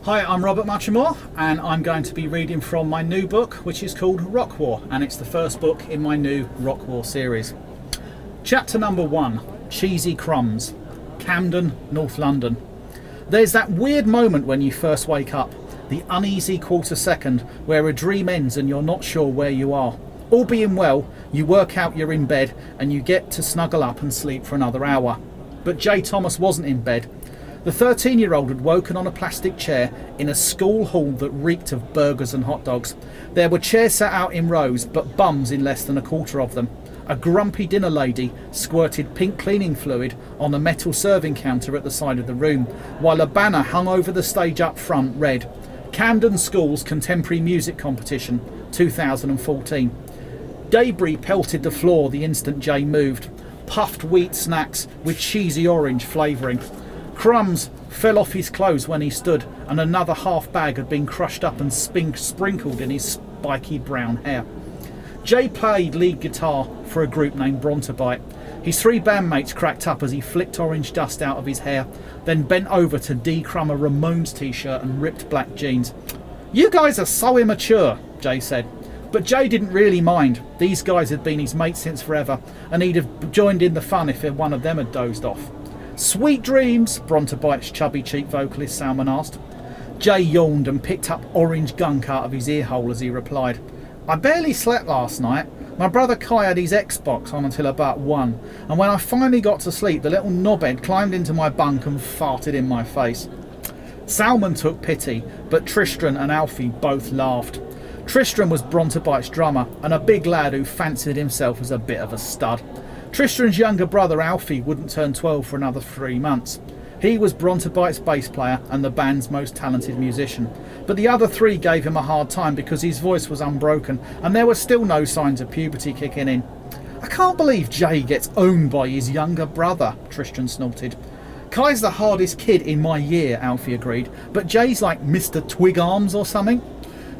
Hi, I'm Robert Muchamore, and I'm going to be reading from my new book, which is called Rock War, and it's the first book in my new Rock War series. Chapter number 1, Cheesy Crumbs, Camden, North London. There's that weird moment when you first wake up, the uneasy quarter second where a dream ends and you're not sure where you are. All being well, you work out you're in bed and you get to snuggle up and sleep for another hour. But J. Thomas wasn't in bed. The 13-year-old had woken on a plastic chair in a school hall that reeked of burgers and hot dogs. There were chairs set out in rows, but bums in less than a quarter of them. A grumpy dinner lady squirted pink cleaning fluid on a metal serving counter at the side of the room, while a banner hung over the stage up front read, Camden School's Contemporary Music Competition, 2014. Debris pelted the floor the instant Jay moved. Puffed wheat snacks with cheesy orange flavouring. Crumbs fell off his clothes when he stood, and another half bag had been crushed up and sprinkled in his spiky brown hair. Jay played lead guitar for a group named Brontobite. His 3 bandmates cracked up as he flicked orange dust out of his hair, then bent over to decrumb a Ramones t-shirt and ripped black jeans. "You guys are so immature," Jay said. But Jay didn't really mind. These guys had been his mates since forever, and he'd have joined in the fun if one of them had dozed off. "Sweet dreams," Brontobite's chubby cheek vocalist Salmon asked. Jay yawned and picked up orange gunk out of his ear hole as he replied, "I barely slept last night. My brother Kai had his Xbox on until about 1, and when I finally got to sleep, the little knobhead climbed into my bunk and farted in my face." Salmon took pity, but Tristram and Alfie both laughed. Tristram was Brontobite's drummer, and a big lad who fancied himself as a bit of a stud. Tristram's younger brother Alfie wouldn't turn 12 for another 3 months. He was Brontobite's bass player and the band's most talented musician. But the other 3 gave him a hard time because his voice was unbroken and there were still no signs of puberty kicking in. "I can't believe Jay gets owned by his younger brother," Tristram snorted. "Kai's the hardest kid in my year," Alfie agreed, "but Jay's like Mr. Twig Arms or something."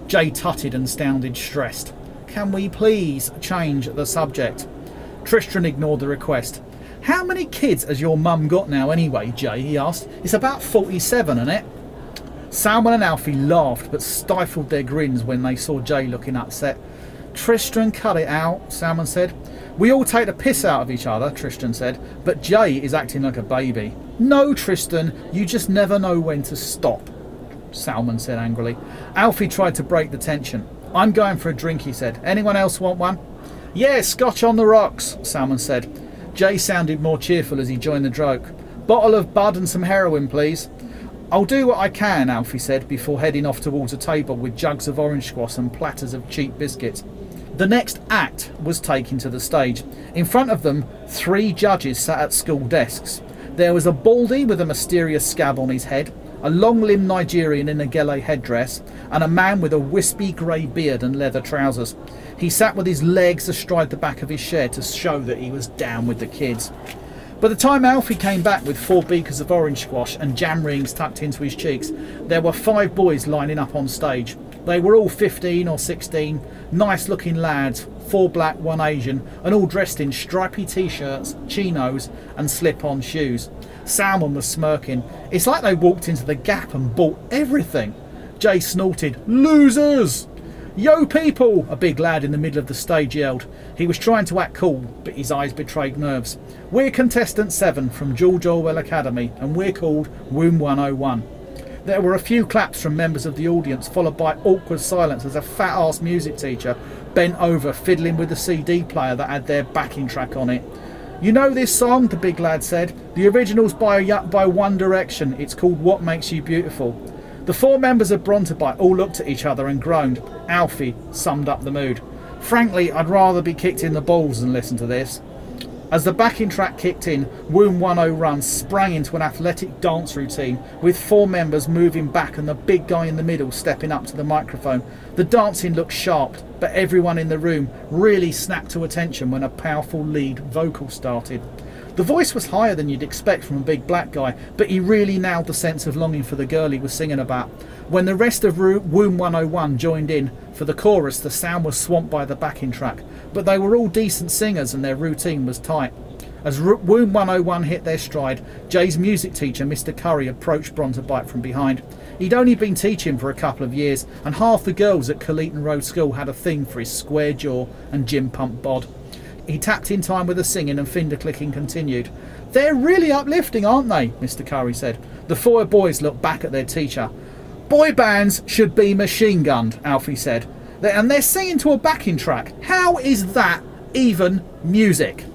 Jay tutted and sounded stressed. "Can we please change the subject?" Tristram ignored the request. "How many kids has your mum got now anyway, Jay?" he asked. "It's about 47, isn't it?" Salmon and Alfie laughed but stifled their grins when they saw Jay looking upset. "Tristram, cut it out," Salmon said. "We all take the piss out of each other," Tristram said, "but Jay is acting like a baby." "No, Tristram, you just never know when to stop," Salmon said angrily. Alfie tried to break the tension. "I'm going for a drink," he said. "Anyone else want one?" "Yeah, scotch on the rocks," Salmon said. Jay sounded more cheerful as he joined the joke. "Bottle of bud and some heroin, please." "I'll do what I can," Alfie said before heading off towards a table with jugs of orange squash and platters of cheap biscuits. The next act was taken to the stage. In front of them, 3 judges sat at school desks. There was a baldy with a mysterious scab on his head, a long-limbed Nigerian in a gele headdress, and a man with a wispy grey beard and leather trousers. He sat with his legs astride the back of his chair to show that he was down with the kids. By the time Alfie came back with 4 beakers of orange squash and jam rings tucked into his cheeks, there were 5 boys lining up on stage. They were all 15 or 16, nice-looking lads, 4 black, 1 Asian, and all dressed in stripy t-shirts, chinos, and slip-on shoes. Salmon was smirking. "It's like they walked into the Gap and bought everything." Jay snorted, "Losers!" "Yo people!" a big lad in the middle of the stage yelled. He was trying to act cool, but his eyes betrayed nerves. "We're contestant 7 from George Orwell Academy, and we're called Room 101. There were a few claps from members of the audience, followed by awkward silence as a fat-ass music teacher bent over fiddling with the CD player that had their backing track on it. "You know this song?" the big lad said. "The original's by One Direction. It's called What Makes You Beautiful." The 4 members of Brontobite all looked at each other and groaned. Alfie summed up the mood. "Frankly, I'd rather be kicked in the balls than listen to this." As the backing track kicked in, Womb 101 sprang into an athletic dance routine with 4 members moving back and the big guy in the middle stepping up to the microphone. The dancing looked sharp, but everyone in the room really snapped to attention when a powerful lead vocal started. The voice was higher than you'd expect from a big black guy, but he really nailed the sense of longing for the girl he was singing about. When the rest of Womb 101 joined in for the chorus, the sound was swamped by the backing track, but they were all decent singers and their routine was tight. As Wound 101 hit their stride, Jay's music teacher, Mr. Curry, approached Bronterbite from behind. He'd only been teaching for a couple of years, and half the girls at Coleton Road School had a thing for his square jaw and gym pump bod. He tapped in time with the singing, and finger clicking continued. "They're really uplifting, aren't they?" Mr. Curry said. The 4 boys looked back at their teacher. "Boy bands should be machine gunned," Alfie said. "And they're singing to a backing track. How is that even music?"